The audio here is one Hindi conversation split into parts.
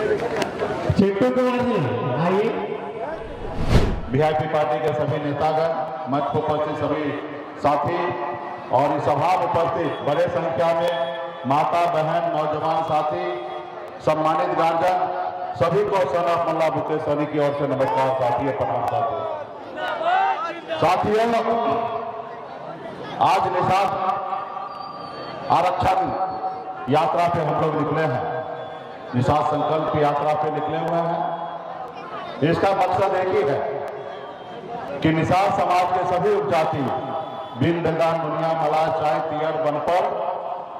चिट्टू कुमार जी आइए। वीआईपी पार्टी के सभी नेतागण, मंच पर उपस्थित सभी साथी और इस सभा में उपस्थित बड़े संख्या में माता बहन नौजवान साथी, सम्मानित गार्जियन, सभी को son of Malla bouquet Sunny की ओर से नमस्कार साथी, प्रणाम साथियों। आज निषाद आरक्षण यात्रा पे हम लोग निकले हैं, निषाद संकल्प की यात्रा पे निकले हुए हैं। इसका मकसद एक ही है कि निषाद समाज के सभी उपजाति, बिन दंगा दुनिया मला चाय तियर बनपर,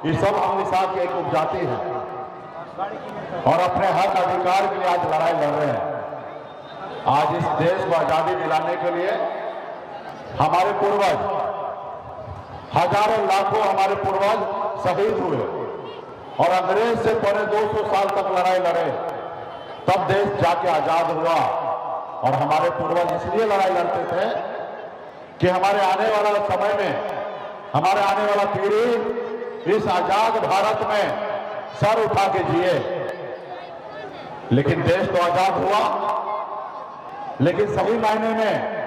ये सब हम निषाद के एक उपजाति हैं और अपने हक अधिकार के लिए आज लड़ाई लड़ रहे हैं। आज इस देश को आजादी दिलाने के लिए हमारे पूर्वज, हजारों लाखों हमारे पूर्वज शहीद हुए और अंग्रेज से पौने 200 साल तक लड़ाई लड़े, तब देश जाके आजाद हुआ। और हमारे पूर्वज इसलिए लड़ाई लड़ते थे कि हमारे आने वाला समय में, हमारे आने वाला पीढ़ी इस आजाद भारत में सर उठा के जिए। लेकिन देश तो आजाद हुआ, लेकिन सही मायने में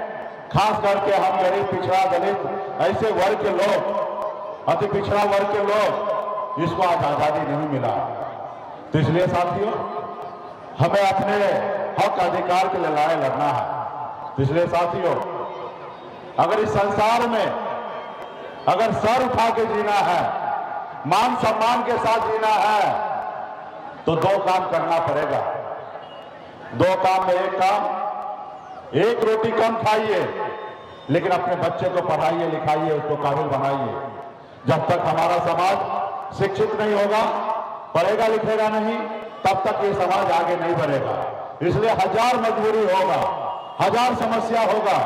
खास करके हम गरीब, पिछड़ा, दलित, ऐसे वर्ग के लोग, अति पिछड़ा वर्ग के लोग, इसको आज आजादी नहीं मिला। तो इसलिए साथियों, हमें अपने हक अधिकार के लिए लड़ाई लड़ना है। तो इसलिए साथियों, अगर इस संसार में अगर सर उठा के जीना है, मान सम्मान के साथ जीना है, तो दो काम करना पड़ेगा। दो काम में एक काम, एक रोटी कम खाइए, लेकिन अपने बच्चे को पढ़ाइए लिखाइए, उसको काबिल बनाइए। जब तक हमारा समाज शिक्षित नहीं होगा, पढ़ेगा लिखेगा नहीं, तब तक ये समाज आगे नहीं बढ़ेगा। इसलिए हजार मजबूरी होगा, हजार समस्या होगा,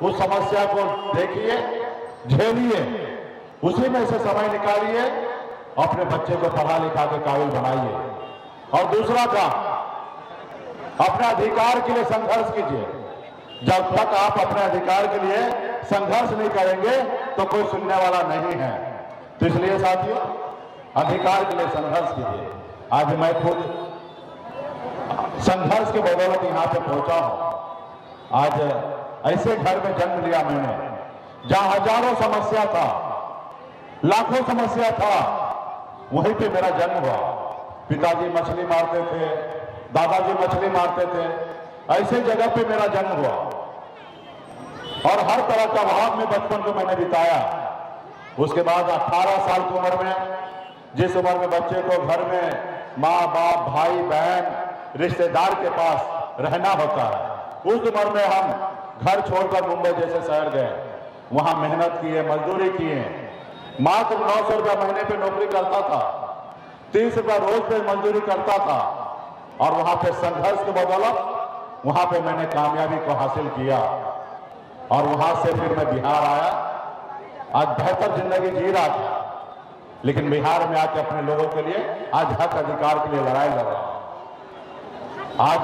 उस समस्या को देखिए, झेलिए, उसी में से समय निकालिए, अपने बच्चे को पढ़ा लिखा के काबिल बनाइए। और दूसरा काम, अपने अधिकार के लिए संघर्ष कीजिए। जब तक आप अपने अधिकार के लिए संघर्ष नहीं करेंगे तो कोई सुनने वाला नहीं है। तो इसलिए साथियों, अधिकार के लिए संघर्ष कीजिए। आज मैं खुद संघर्ष के बदौलत यहाँ पे पहुंचा हूं। आज ऐसे घर में जन्म लिया मैंने जहां हजारों समस्या था, लाखों समस्या था, वहीं पे मेरा जन्म हुआ। पिताजी मछली मारते थे, दादाजी मछली मारते थे, ऐसे जगह पे मेरा जन्म हुआ और हर तरह का भाव में बचपन को मैंने बिताया। उसके बाद 18 साल की उम्र में, जिस उम्र में बच्चे को घर में माँ बाप, भाई बहन, रिश्तेदार के पास रहना होता है, उस उम्र में हम घर छोड़कर मुंबई जैसे शहर गए। वहां मेहनत किए, मजदूरी किए, मात्र 900 रुपया महीने पे नौकरी करता था, 30 रुपया रोज पे मजदूरी करता था और वहां पे संघर्ष के बदौलत वहां पे मैंने कामयाबी को हासिल किया और वहां से फिर मैं बिहार आया। आज बेहतर जिंदगी जी रहा था, लेकिन बिहार में आके अपने लोगों के लिए आज हक अधिकार के लिए लड़ाई लड़ रहा हूं। आज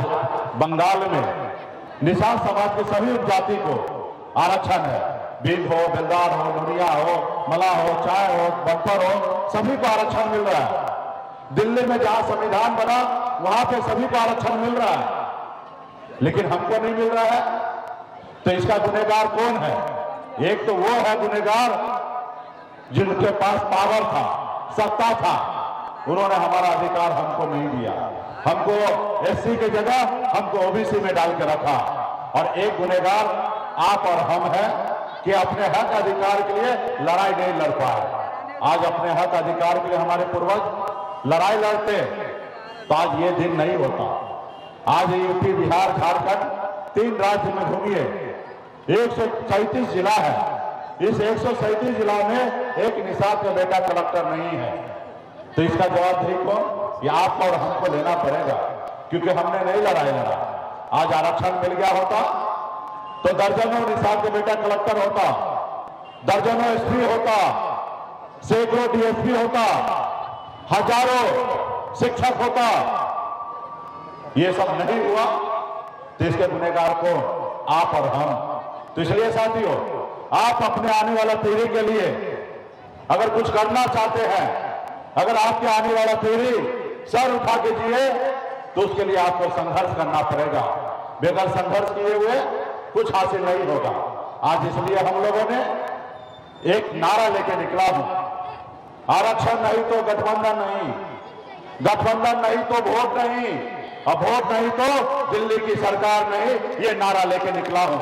बंगाल में निषाद समाज के सभी उपजाति को आरक्षण है। बीज हो, बेलदार हो, दुनिया हो, मला हो, चाय हो, बंपर हो, सभी को आरक्षण मिल रहा है। दिल्ली में जहां संविधान बना वहां पे सभी को आरक्षण मिल रहा है, लेकिन हमको नहीं मिल रहा है। तो इसका गुनहगार कौन है? एक तो वो है गुनहगार जिनके पास पावर था, सत्ता था, उन्होंने हमारा अधिकार हमको नहीं दिया। हमको एससी की जगह हमको ओबीसी में डाल के रखा। और एक गुनहगार आप और हम हैं कि अपने हक अधिकार के लिए लड़ाई नहीं लड़ पाए। आज अपने हक अधिकार के लिए हमारे पूर्वज लड़ाई लड़ते तो आज ये दिन नहीं होता। आज यूपी, बिहार, झारखंड, 3 राज्य में घूमिए, 137 जिला है। इस 137 जिला में एक निषाद का बेटा कलेक्टर नहीं है। तो इसका जवाबदेही को ये आप और हमको लेना पड़ेगा, क्योंकि हमने नहीं लड़ाई लड़ा। आज आरक्षण मिल गया होता तो दर्जनों निषाद का बेटा कलेक्टर होता, दर्जनों एसपी होता, सैकड़ों डीएसपी होता, हजारों शिक्षक होता। ये सब नहीं हुआ तो इसके गुनहगार को आप और हम। तो इसलिए साथियों, आप अपने आने वाला पीढ़ी के लिए अगर कुछ करना चाहते हैं, अगर आपके आने वाला पीढ़ी सर उठा के जिए, तो उसके लिए आपको संघर्ष करना पड़ेगा। बगैर संघर्ष किए हुए कुछ हासिल नहीं होगा। आज इसलिए हम लोगों ने एक नारा लेके निकला हूं, आरक्षण नहीं तो गठबंधन नहीं, गठबंधन नहीं तो वोट नहीं, और वोट नहीं तो दिल्ली की सरकार नहीं, ये नारा लेके निकला हूं।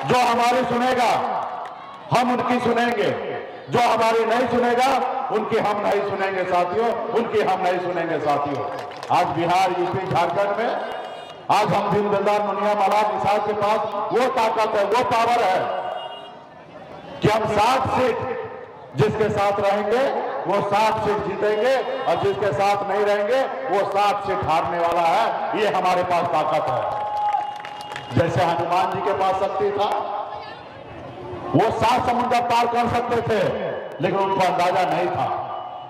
जो हमारी सुनेगा हम उनकी सुनेंगे, जो हमारी नहीं सुनेगा उनकी हम नहीं सुनेंगे साथियों, उनकी हम नहीं सुनेंगे साथियों। आज बिहार, यूपी, झारखंड में आज हम दीनदयाल मुनिया मलाल निषाद के पास वो ताकत है, वो पावर है कि हम 60 सीट जिसके साथ रहेंगे वो 60 सीट जीतेंगे, और जिसके साथ नहीं रहेंगे वो 60 सीट हारने वाला है। ये हमारे पास ताकत है। जैसे हनुमान जी के पास शक्ति था, वो 7 समुद्र पार कर सकते थे, लेकिन उनको अंदाजा नहीं था।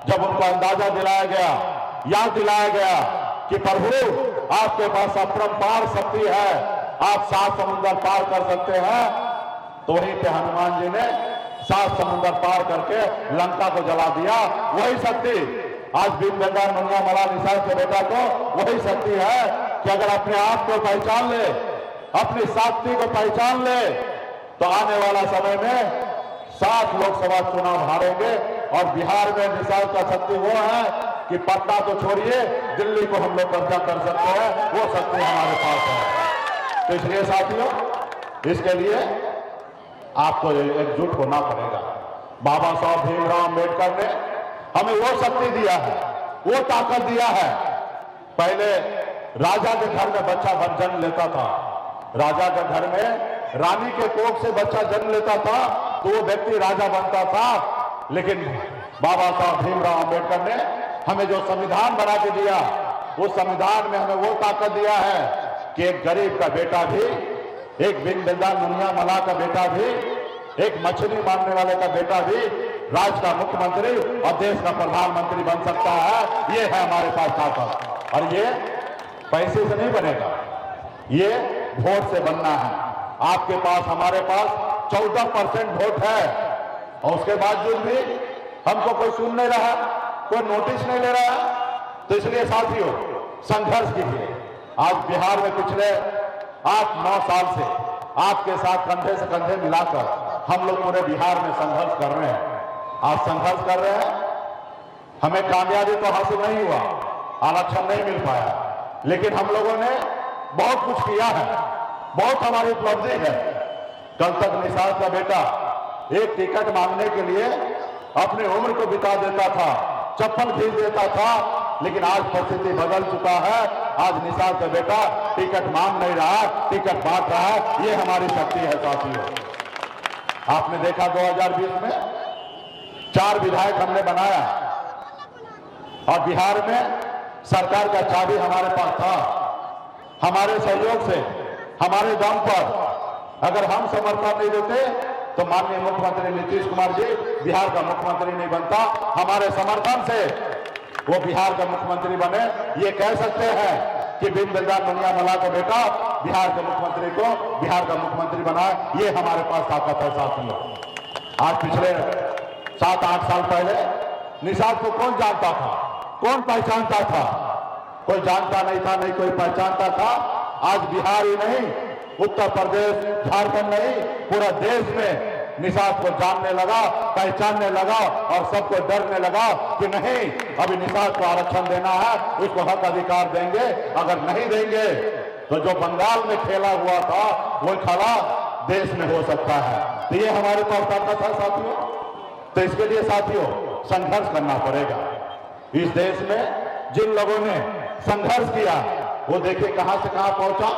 जब उनको अंदाजा दिलाया गया, याद दिलाया गया कि प्रभु आपके पास अपरंपार शक्ति है, आप 7 समुद्र पार कर सकते हैं, तो वहीं पे हनुमान जी ने 7 समुद्र पार करके लंका को जला दिया। वही शक्ति आज दीनदयाल मुनिया मलाल निषाद के बेटा को वही शक्ति है कि अगर अपने आप को पहचान ले, अपनी शक्ति को पहचान ले, तो आने वाला समय में 7 लोकसभा चुनाव हारेंगे। और बिहार में निषाद का शक्ति वो है कि पटना तो छोड़िए, दिल्ली को हम लोग कब्जा कर सकते हैं, वो शक्ति हमारे पास है। तो इसलिए साथियों, इसके लिए आपको एकजुट होना पड़ेगा। बाबा साहब भीमराव अम्बेडकर ने हमें वो शक्ति दिया है, वो ताकत दिया है। पहले राजा के घर में बच्चा जन्म लेता था, राजा के घर में रानी के कोख से बच्चा जन्म लेता था तो वो व्यक्ति राजा बनता था। लेकिन बाबा साहब भीमराव अम्बेडकर ने हमें जो संविधान बना के दिया, उस संविधान में हमें वो ताकत दिया है कि एक गरीब का बेटा भी, एक दीनदयाल मुनिया मलाल का बेटा भी, एक मछली मारने वाले का बेटा भी राज्य का मुख्यमंत्री और देश का प्रधानमंत्री बन सकता है। ये है हमारे पास ताकत, और ये पैसे से नहीं बनेगा, ये वोट से बनना है। आपके पास, हमारे पास 14% वोट है, और उसके बावजूद भी हमको कोई सुन नहीं रहा, कोई नोटिस नहीं ले रहा। तो इसलिए साथियों, संघर्ष कीजिए। आज बिहार में पिछले 8-9 साल से आपके साथ कंधे से कंधे मिलाकर हम लोग पूरे बिहार में संघर्ष कर रहे हैं। आज संघर्ष कर रहे हैं, हमें कामयाबी तो हासिल नहीं हुआ, आरक्षण नहीं मिल पाया, लेकिन हम लोगों ने बहुत कुछ किया है, बहुत हमारी उपलब्धि है। कल तक निषाद का बेटा एक टिकट मांगने के लिए अपनी उम्र को बिता देता था, चप्पल खींच देता था, लेकिन आज परिस्थिति बदल चुका है। आज निषाद का बेटा टिकट मांग नहीं रहा, टिकट बांट रहा है। ये हमारी शक्ति है साथियों। आपने देखा 2020 में 4 विधायक हमने बनाया, और बिहार में सरकार का चाबी हमारे पास था। हमारे सहयोग से, हमारे दम पर अगर हम समर्थन नहीं देते तो माननीय मुख्यमंत्री नीतीश कुमार जी बिहार का मुख्यमंत्री नहीं बनता। हमारे समर्थन से वो बिहार का मुख्यमंत्री बने। ये कह सकते हैं कि दीनदयाल मुनिया मलाल का बेटा बिहार के मुख्यमंत्री को बिहार का मुख्यमंत्री बनाए। ये हमारे पास ताकत है साथियों। आज पिछले 7-8 साल पहले निषाद को कौन जानता था, कौन पहचानता था? कोई जानता नहीं था, नहीं कोई पहचानता था। आज बिहार ही नहीं, उत्तर प्रदेश, झारखंड नहीं, पूरा देश में निषाद को जानने लगा, पहचानने लगा, और सबको डरने लगा कि नहीं, अभी निषाद को आरक्षण देना है, उसको हक अधिकार देंगे। अगर नहीं देंगे तो जो बंगाल में खेला हुआ था वो खेला देश में हो सकता है। तो ये हमारे पास ताकत है साथियों। तो इसके लिए साथियों संघर्ष करना पड़ेगा। इस देश में जिन लोगों ने संघर्ष किया वो देखिए कहां से कहां पहुंचा,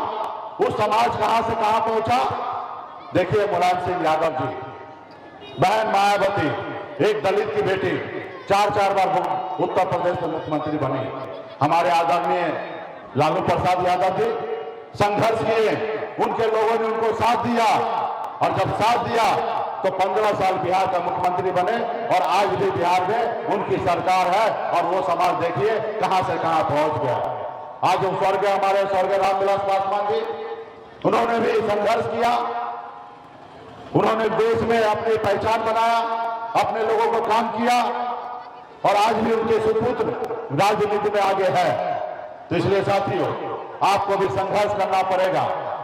वो समाज कहां से कहां पहुंचा। देखिए मुलायम सिंह यादव जी, बहन मायावती, एक दलित की बेटी, 4 बार उत्तर प्रदेश के मुख्यमंत्री बनी। हमारे आदरणीय लालू प्रसाद यादव जी संघर्ष किए, उनके लोगों ने उनको साथ दिया, और जब साथ दिया तो 15 साल बिहार का मुख्यमंत्री बने, और आज भी बिहार में उनकी सरकार है। और वो समाज देखिए कहां से कहां पहुंच गया। आज स्वर्गीय हमारे स्वर्गीय रामविलास पासवान जी, उन्होंने भी संघर्ष किया, उन्होंने देश में अपनी पहचान बनाया, अपने लोगों को काम किया, और आज भी उनके सुपुत्र राजनीति में आगे है। तो इसलिए साथियों, आपको भी संघर्ष करना पड़ेगा,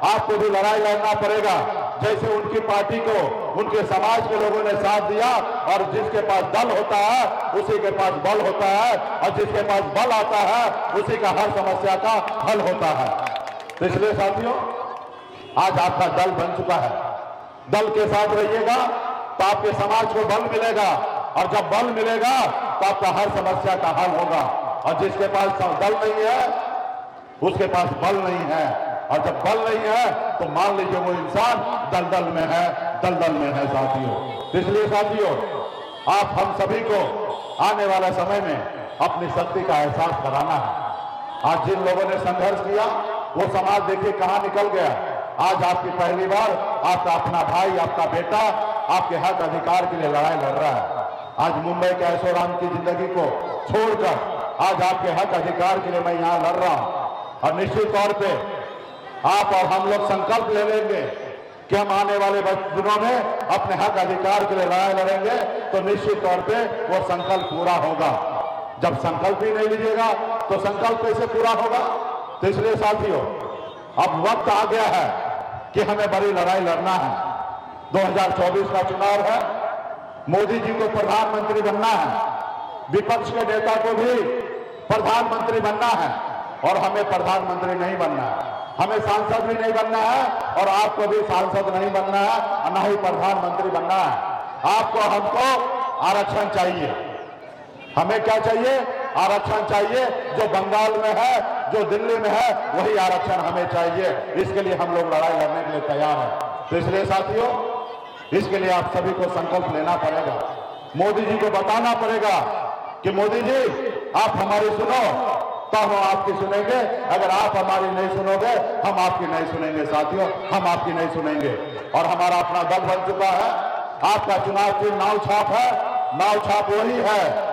आपको भी लड़ाई लड़ना पड़ेगा। जैसे उनकी पार्टी को उनके समाज के लोगों ने साथ दिया, और जिसके पास दल होता है उसी के पास बल होता है, और जिसके पास बल आता है उसी का हर समस्या का हल होता है। तो इसलिए साथियों, आज आपका दल बन चुका है। दल के साथ रहिएगा तो आपके समाज को बल मिलेगा, और जब बल मिलेगा तो आपका हर समस्या का हल होगा। और जिसके पास दल नहीं है उसके पास बल नहीं है, और जब बल नहीं है तो मान लीजिए वो इंसान दलदल में है, दलदल में है साथियों। इसलिए साथियों, आप हम सभी को आने वाले समय में अपनी शक्ति का एहसास कराना है। आज जिन लोगों ने संघर्ष किया वो समाज देखिए कहां निकल गया। आज आपकी पहली बार आपका अपना भाई, आपका बेटा आपके हक अधिकार के लिए लड़ाई लड़ रहा है। आज मुंबई के ऐशोआराम की जिंदगी को छोड़कर आज आपके हक अधिकार के लिए मैं यहां लड़ रहा हूं। और निश्चित तौर पे आप और हम लोग संकल्प ले लेंगे कि हम आने वाले दिनों में अपने हक अधिकार के लिए लड़ाई लड़ेंगे, तो निश्चित तौर पे वो संकल्प पूरा होगा। जब संकल्प ही नहीं लीजिएगा तो संकल्प कैसे पूरा होगा? तो इसलिए साथियों, अब वक्त आ गया है कि हमें बड़ी लड़ाई लड़ना है। 2024 का चुनाव है, मोदी जी को प्रधानमंत्री बनना है, विपक्ष के नेता को भी प्रधानमंत्री बनना है, और हमें प्रधानमंत्री नहीं बनना है, हमें सांसद भी नहीं बनना है, और आपको भी सांसद नहीं बनना है, और न ही प्रधानमंत्री बनना है। आपको हमको आरक्षण चाहिए। हमें क्या चाहिए? आरक्षण चाहिए। जो बंगाल में है, जो दिल्ली में है, वही आरक्षण हमें चाहिए। इसके लिए हम लोग लड़ाई लड़ने के लिए तैयार हैं। तो इसलिए साथियों, इसके लिए आप सभी को संकल्प लेना पड़ेगा। मोदी जी को बताना पड़ेगा कि मोदी जी आप हमारी सुनो तो हम आपकी सुनेंगे, अगर आप हमारी नहीं सुनोगे हम आपकी नहीं सुनेंगे। साथियों, हम आपकी नहीं सुनेंगे। और हमारा अपना दल बन चुका है। आपका चुनाव चिन्ह नाव छाप है। नाव छाप वही है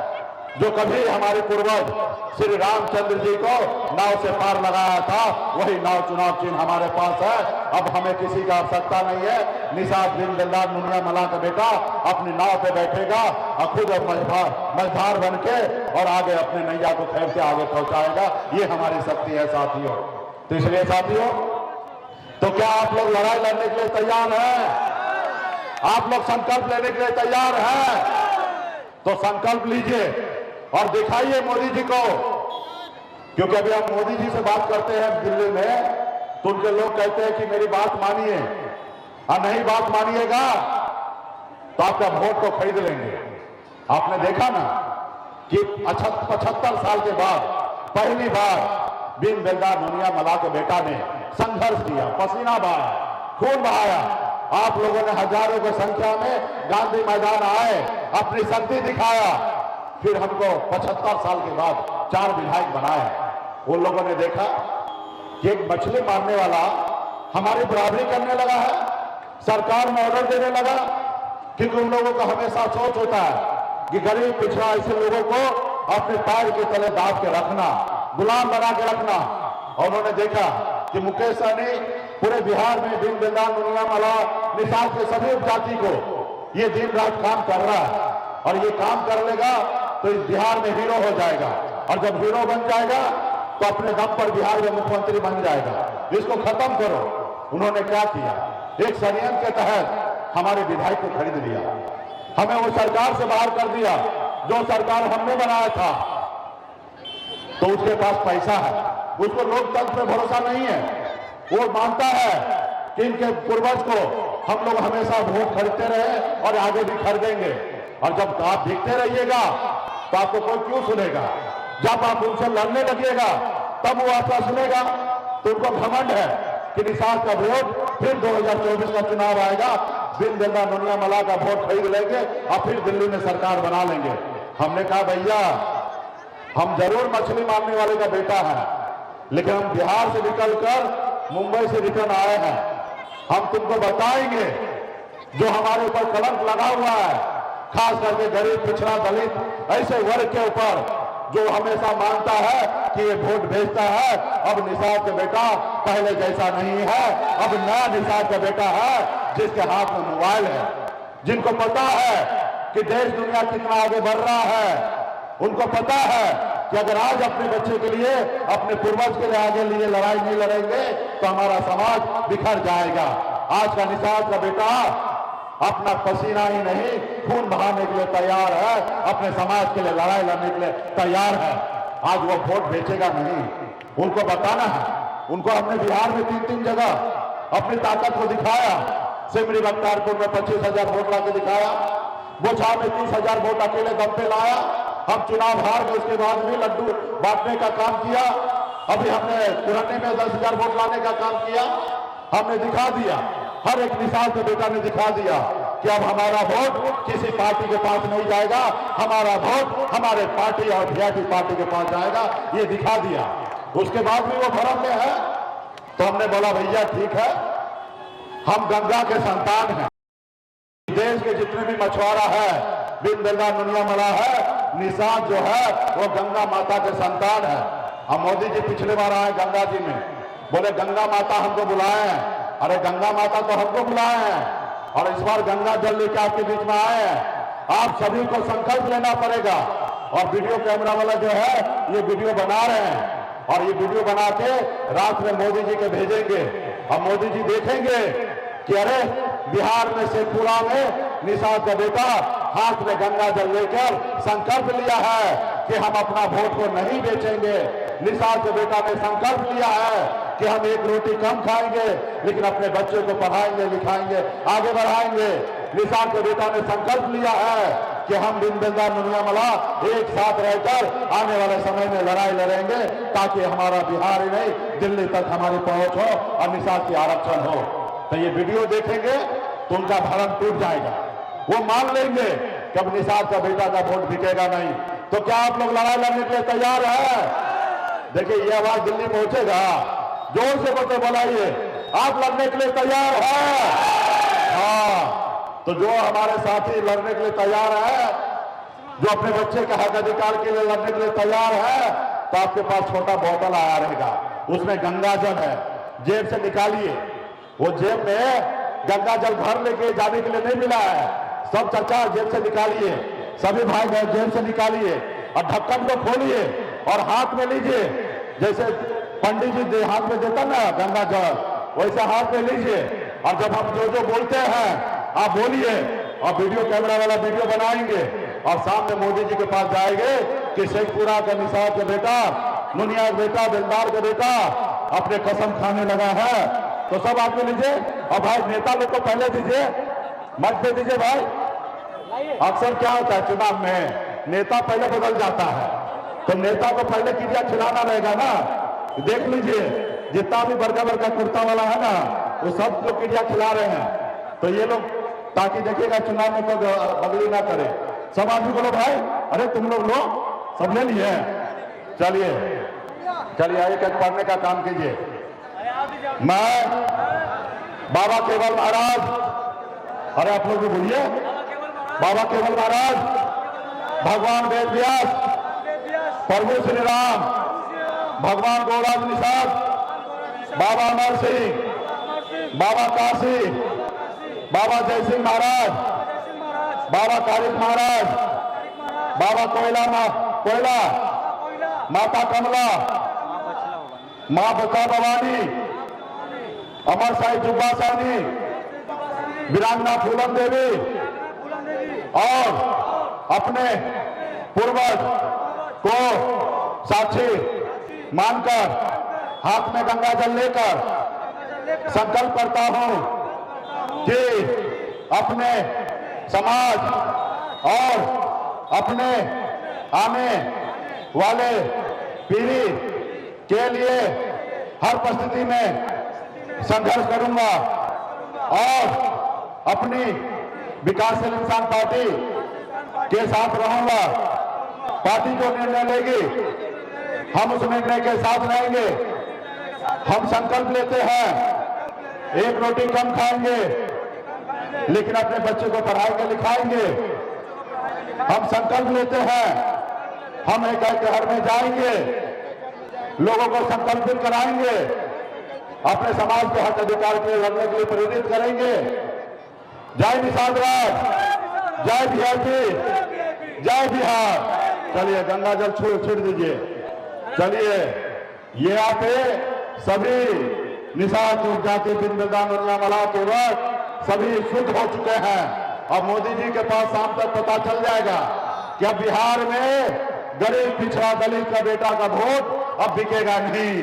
जो कभी हमारे पूर्वज श्री रामचंद्र जी को नाव से पार लगाया था, वही नाव चुनाव चिन्ह हमारे पास है। अब हमें किसी का आवश्यकता नहीं है। निषाद बिन दिलदार नुनिया मला का बेटा अपनी नाव पे बैठेगा और खुद मझधार बन के और आगे अपने नैया को फेर के आगे पहुंचाएगा। ये हमारी शक्ति है साथियों। तो इसलिए साथियों, तो क्या आप लोग लड़ाई लड़ने के लिए तैयार हैं? आप लोग संकल्प लेने के लिए तैयार हैं? तो संकल्प लीजिए और दिखाइए मोदी जी को। क्योंकि अभी हम मोदी जी से बात करते हैं दिल्ली में, तो उनके लोग कहते हैं कि मेरी बात मानिए, और नहीं बात मानिएगा तो आपका वोट को खरीद लेंगे। आपने देखा ना कि 75 साल के बाद पहली बार बिन दिलदार नुनिया मला के बेटा ने संघर्ष किया, पसीना बहाया, खून बहाया। आप लोगों ने हजारों की संख्या में गांधी मैदान आए, अपनी शक्ति दिखाया। फिर हमको 75 साल के बाद 4 विधायक बनाए। उन लोगों ने देखा कि एक मछली मारने वाला हमारी बराबरी करने लगा है, सरकार में ऑर्डर देने लगा। क्योंकि उन लोगों का हमेशा सोच होता है कि गरीब पिछड़ा ऐसे लोगों को अपने पैर के तले दाब के रखना, गुलाम बना के रखना। और उन्होंने देखा कि मुकेश सहनी पूरे बिहार में बिन दिलदार नुनिया मला निषाद के सभी उपजाति को ये दिन रात काम कर रहा है, और ये काम कर लेगा तो इस बिहार में हीरो हो जाएगा। और जब हीरो बन जाएगा तो अपने दम पर बिहार में मुख्यमंत्री बन जाएगा। इसको खत्म करो। उन्होंने क्या किया? एक षड्यंत्र के तहत हमारे विधायक को खरीद लिया, हमें वो सरकार से बाहर कर दिया जो सरकार हमने बनाया था। तो उसके पास पैसा है, उसको लोकतंत्र पे भरोसा नहीं है। वो मानता है कि इनके पूर्वज को हम लोग हमेशा वोट खरीदते रहे और आगे भी खरीदेंगे। और जब आप दिखते रहिएगा तो आपको कोई क्यों सुनेगा? जब आप उनसे लड़ने लगिएगा तब वो आपका सुनेगा। तो उनको घमंड है कि निषाद का वोट फिर 2024 का चुनाव आएगा, बिन दिलदार नुनिया मला का वोट खरीद लेंगे और फिर दिल्ली में सरकार बना लेंगे। हमने कहा भैया, हम जरूर मछली मारने वाले का बेटा है, लेकिन हम बिहार से निकलकर मुंबई से रिटर्न आए हैं। हम तुमको बताएंगे जो हमारे ऊपर कलंक लगा हुआ है, खास करके गरीब, पिछड़ा, दलित ऐसे वर्ग के ऊपर जो हमेशा मानता है कि ये वोट भेजता है। अब निषाद का बेटा पहले जैसा नहीं है, अब नया निषाद का बेटा है जिसके हाथ में मोबाइल है, जिनको पता है कि देश दुनिया कितना आगे बढ़ रहा है। उनको पता है कि अगर आज अपने बच्चे के लिए, अपने पूर्वज के लिए आगे लिए लड़ाई नहीं लड़ेंगे तो हमारा समाज बिखर जाएगा। आज का निषाद का बेटा अपना पसीना ही नहीं खून बहाने के लिए तैयार है, अपने समाज के लिए लड़ाई लड़ने के लिए तैयार है। आज वो वोट बेचेगा नहीं, उनको बताना है। उनको हमने बिहार में 3-3 जगह अपनी ताकत को दिखाया। सिमरी बख्तियारपुर में 25,000 वोट लाके दिखाया, बोछा में 30,000 वोट अकेले दम पे लाया। हम चुनाव हार गए, उसके बाद भी लड्डू बांटने का काम किया। अभी हमने पुराने में 10,000 वोट लाने का काम किया। हमने दिखा दिया, हर एक निषाद के बेटा ने दिखा दिया कि अब हमारा वोट किसी पार्टी के पास नहीं जाएगा, हमारा वोट हमारे पार्टी और वीआईपी पार्टी के पास जाएगा, ये दिखा दिया। उसके बाद भी वो भरम में है। तो हमने बोला भैया ठीक है, हम गंगा के संतान हैं। देश के जितने भी मछुआरा है, बिन बेलदा नुनिया मला है, निषाद जो है वो गंगा माता के संतान है। अब मोदी जी पिछले बार आए गंगा जी में, बोले गंगा माता हमको बुलाए हैं। अरे गंगा माता तो हमको बुलाए हैं और इस बार गंगा जल लेके आपके बीच में आए हैं। आप सभी को संकल्प लेना पड़ेगा। और वीडियो कैमरा वाला जो है ये वीडियो बना रहे हैं और ये वीडियो बना के रात में मोदी जी के भेजेंगे। अब मोदी जी देखेंगे कि अरे बिहार में शेखपुरा में निषाद का बेटा हाथ में गंगा जल लेकर संकल्प लिया है कि हम अपना वोट को नहीं बेचेंगे। निषाद के बेटा ने संकल्प लिया है कि हम एक रोटी कम खाएंगे लेकिन अपने बच्चों को पढ़ाएंगे, लिखाएंगे, आगे बढ़ाएंगे। निषाद के बेटा ने संकल्प लिया है कि हम बिन बेलदा नुनिया मला एक साथ रहकर आने वाले समय में लड़ाई लड़ेंगे ताकि हमारा बिहार ही नहीं दिल्ली तक हमारी पहुंच हो और निषाद की आरक्षण हो। तो ये वीडियो देखेंगे तो उनका भरम टूट जाएगा। वो मान लेंगे कि अब निषाद का बेटा का वोट बिकेगा नहीं। तो क्या आप लोग लड़ाई लड़ने के लिए तैयार है? देखिए ये आवाज दिल्ली पहुंचेगा, जोर से बोलते बुलाइए, आप लड़ने के लिए तैयार है? हाँ, तो जो हमारे साथी लड़ने के लिए तैयार है, जो अपने बच्चे के हक अधिकार के लिए लड़ने के लिए तैयार है, तो आपके पास छोटा बोतल आया रहेगा, उसमें गंगा जल है, जेब से निकालिए। वो जेब में गंगा जल भर लेके जाने के लिए नहीं मिला है। सब चर्चा जेब से निकालिए, सभी भाई बहन जेब से निकालिए और ढक्कन को खोलिए और हाथ में लीजिए। जैसे पंडित जी हाथ में देता ना गंगा जल, वैसे हाथ में लीजिए और जब हम जो जो बोलते हैं आप बोलिए और वीडियो कैमरा वाला वीडियो बनाएंगे और सामने मोदी जी के पास जाएंगे कि शेखपुरा का निषाद का बेटा, मुनिया का बेटा, दिलदार का बेटा अपने कसम खाने लगा है। तो सब आदमी लीजिए और भाई नेता लोग को पहले दीजिए, मत दे दीजिए भाई। अक्सर क्या होता है चुनाव में, नेता पहले बदल जाता है, तो नेता को पहले किरिया खिलाना रहेगा ना। देख लीजिए जितना भी बड़का बड़का कुर्ता वाला है ना, वो सब लोग किरिया खिला रहे हैं। तो ये लोग ताकि देखिएगा चुनाव में कोई बदली ना करे। सब आदमी बोलो भाई, अरे तुम लोग लो, सब ले लिए। चलिए चलिए आइए कल पढ़ने का काम कीजिए। मैं बाबा केवल महाराज, अरे आप लोग भी बोलिए, बाबा केवल महाराज, भगवान वेद व्यास, प्रभु श्री राम, भगवान गौराज निषाद, बाबा अमर सिंह, बाबा काशी, बाबा जय सिंह महाराज, बाबा तारिक महाराज, बाबा कोयला माता कमला, माँ बचा भवानी, अमर साहिब जुब्बा साहनी, वीरांगना फूलन देवी और अपने पूर्वज को साक्षी मानकर हाथ में गंगा जल लेकर संकल्प करता हूं कि अपने समाज और अपने आने वाले पीढ़ी के लिए हर परिस्थिति में संघर्ष करूंगा और अपनी विकासशील इंसान पार्टी के साथ रहूंगा। पार्टी जो निर्णय लेगी हम उस निर्णय के साथ रहेंगे। हम संकल्प लेते हैं एक रोटी कम खाएंगे लेकिन अपने बच्चे को पढ़ाएंगे, लिखाएंगे। हम संकल्प लेते हैं हम एक घर में जाएंगे, लोगों को संकल्पित कराएंगे, अपने समाज के हक अधिकार के लिए लड़ने के लिए प्रेरित करेंगे। जय निषाद राज, जय वीआईपी, जय बिहार। चलिए गंगा जल छिड़ दीजिए। चलिए ये आते सभी निषाद जाति बिंदान वाला के वक्त सभी शुद्ध हो चुके हैं। अब मोदी जी के पास शाम तक पता चल जाएगा कि अब बिहार में गरीब पिछड़ा दलित का बेटा का वोट अब बिकेगा नहीं।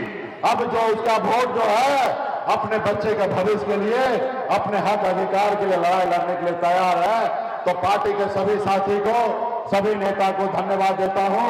अब जो उसका वोट जो है अपने बच्चे के भविष्य के लिए, अपने हक अधिकार के लिए लड़ाई लड़ने के लिए तैयार है। तो पार्टी के सभी साथी को, सभी नेता को धन्यवाद देता हूं।